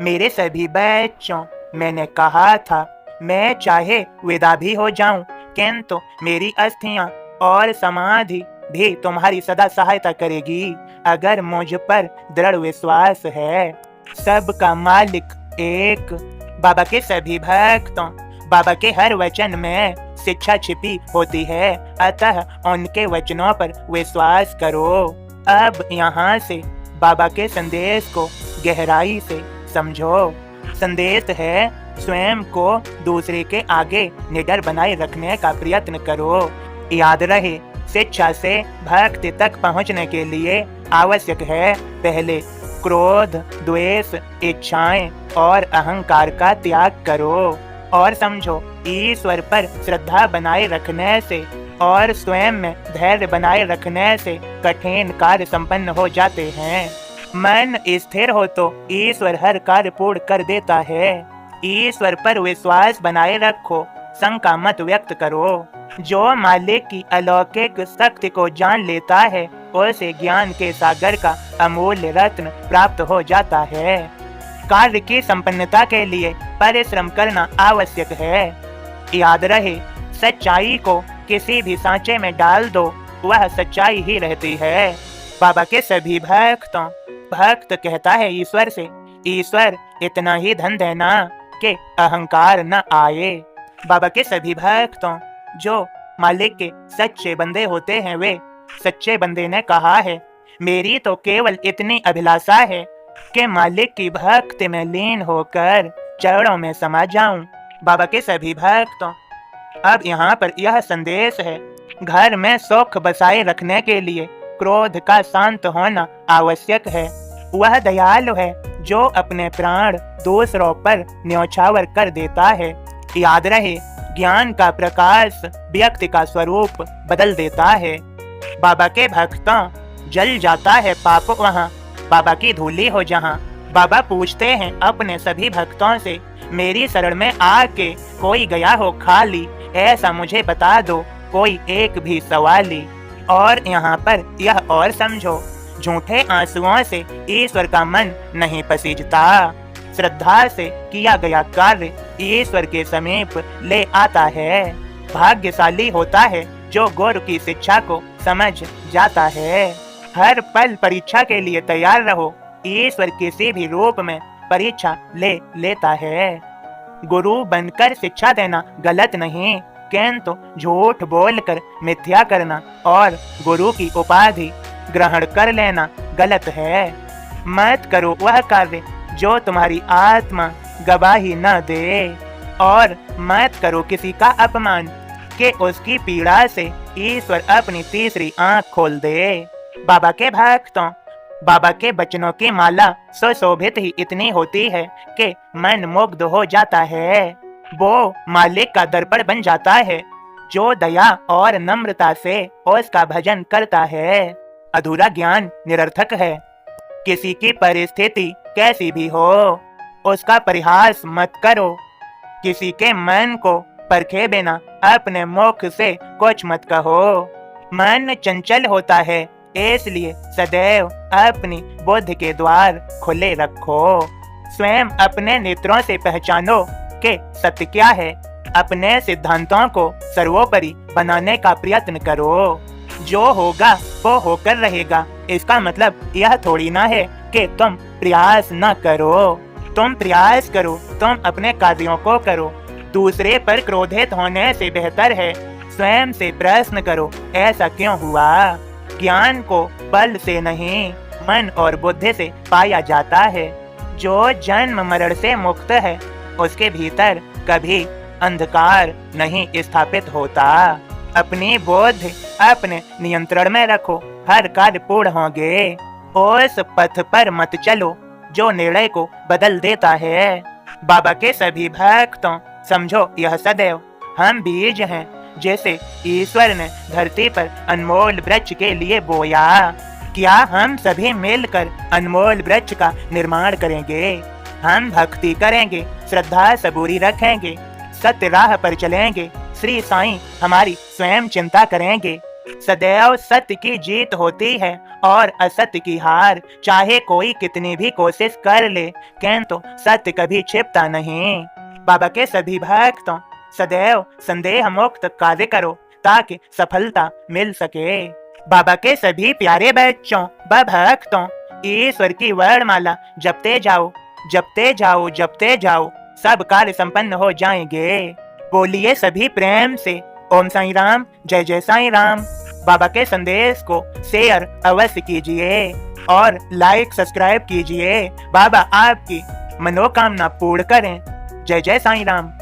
मेरे सभी बच्चों, मैंने कहा था मैं चाहे विदा भी हो जाऊं, किंतु मेरी अस्थियां और समाधि भी तुम्हारी सदा सहायता करेगी अगर मुझ पर दृढ़ विश्वास है। सबका मालिक एक। बाबा के सभी भक्तों, बाबा के हर वचन में शिक्षा छिपी होती है, अतः उनके वचनों पर विश्वास करो। अब यहाँ से बाबा के संदेश को गहराई से समझो। संदेश है, स्वयं को दूसरे के आगे निडर बनाए रखने का प्रयत्न करो। याद रहे, शिक्षा से भक्ति तक पहुँचने के लिए आवश्यक है पहले क्रोध, द्वेष, इच्छाएं और अहंकार का त्याग करो। और समझो, ईश्वर पर श्रद्धा बनाए रखने से और स्वयं में धैर्य बनाए रखने से कठिन कार्य संपन्न हो जाते हैं। मन स्थिर हो तो ईश्वर हर कार्य पूर्ण कर देता है। ईश्वर पर विश्वास बनाए रखो, शंका मत व्यक्त करो। जो मालिक की अलौकिक शक्ति को जान लेता है, उसे ज्ञान के सागर का अमूल्य रत्न प्राप्त हो जाता है। कार्य की संपन्नता के लिए परिश्रम करना आवश्यक है। याद रहे, सच्चाई को किसी भी सांचे में डाल दो, वह सच्चाई ही रहती है। बाबा के सभी भक्तों, भक्त कहता है ईश्वर से, ईश्वर इतना ही धन देना कि अहंकार न आए। बाबा के सभी भक्तों, जो मालिक के सच्चे बंदे होते हैं, वे सच्चे बंदे ने कहा है, मेरी तो केवल इतनी अभिलाषा है कि मालिक की भक्ति में लीन होकर चरणों में समा जाऊं। बाबा के सभी भक्तों, अब यहाँ पर यह संदेश है, घर में सुख बसाए रखने के लिए क्रोध का शांत होना आवश्यक है। वह दयालु है जो अपने प्राण दूसरों पर न्यौछावर कर देता है। याद रहे, ज्ञान का प्रकाश व्यक्ति का स्वरूप बदल देता है। बाबा के भक्तों, जल जाता है पाप वहाँ, बाबा की धूली हो जहाँ। बाबा पूछते हैं अपने सभी भक्तों से, मेरी शरण में आके कोई गया हो खाली, ऐसा मुझे बता दो कोई एक भी सवाली। और यहाँ पर यह और समझो, झूठे आंसुओं से ईश्वर का मन नहीं पसीजता। श्रद्धा से किया गया कार्य ईश्वर के समीप ले आता है। भाग्यशाली होता है जो गुरु की शिक्षा को समझ जाता है। हर पल परीक्षा के लिए तैयार रहो, ईश्वर किसी भी रूप में परीक्षा ले लेता है। गुरु बनकर शिक्षा देना गलत नहीं, किंतु झूठ बोलकर मिथ्या करना और गुरु की उपाधि ग्रहण कर लेना गलत है। मत करो वह कार्य जो तुम्हारी आत्मा गवाही न दे, और मत करो किसी का अपमान कि उसकी पीड़ा से ईश्वर अपनी तीसरी आंख खोल दे। बाबा के भक्तों, बाबा के वचनों की माला सुशोभित ही इतनी होती है कि मन मुग्ध हो जाता है। वो मालिक का दर्पण बन जाता है जो दया और नम्रता से उसका भजन करता है। अधूरा ज्ञान निरर्थक है। किसी की परिस्थिति कैसी भी हो, उसका परिहास मत करो। किसी के मन को परखे बिना अपने मुख से कुछ मत कहो। मन चंचल होता है, इसलिए सदैव अपनी बुद्धि के द्वार खुले रखो। स्वयं अपने नेत्रों से पहचानो कि सत्य क्या है। अपने सिद्धांतों को सर्वोपरि बनाने का प्रयत्न करो। जो होगा वो होकर रहेगा, इसका मतलब यह थोड़ी ना है कि तुम प्रयास न करो। तुम प्रयास करो, तुम अपने कार्यों को करो। दूसरे पर क्रोधित होने से बेहतर है स्वयं से प्रश्न करो, ऐसा क्यों हुआ। ज्ञान को बल से नहीं, मन और बुद्धि से पाया जाता है। जो जन्म मरण से मुक्त है, उसके भीतर कभी अंधकार नहीं स्थापित होता। अपनी बुद्धि अपने नियंत्रण में रखो, हर कार्य पूर्ण होंगे। उस पथ पर मत चलो जो निर्णय को बदल देता है। बाबा के सभी भक्तों, समझो यह सदैव हम बीज हैं, जैसे ईश्वर ने धरती पर अनमोल वृक्ष के लिए बोया। क्या हम सभी मिलकर अनमोल वृक्ष का निर्माण करेंगे? हम भक्ति करेंगे, श्रद्धा सबूरी रखेंगे, सत्य राह पर चलेंगे, श्री साईं हमारी स्वयं चिंता करेंगे, सदैव सत्य की जीत होती है और असत्य की हार। चाहे कोई कितनी भी कोशिश कर ले, किंतु सत्य कभी छिपता नहीं। बाबा के सभी भक्तों, सदैव संदेह मुक्त कार्य करो ताकि सफलता मिल सके। बाबा के सभी प्यारे बच्चों व भक्तों, ईश्वर की वर्णमाला जपते जाओ, जपते जाओ, जपते जाओ, सब कार्य संपन्न हो जाएंगे। बोलिए सभी प्रेम से ओम साईं राम, जय जय साईं राम। बाबा के संदेश को शेयर अवश्य कीजिए और लाइक सब्सक्राइब कीजिए। बाबा आपकी मनोकामना पूर्ण करें। जय जय साईं राम।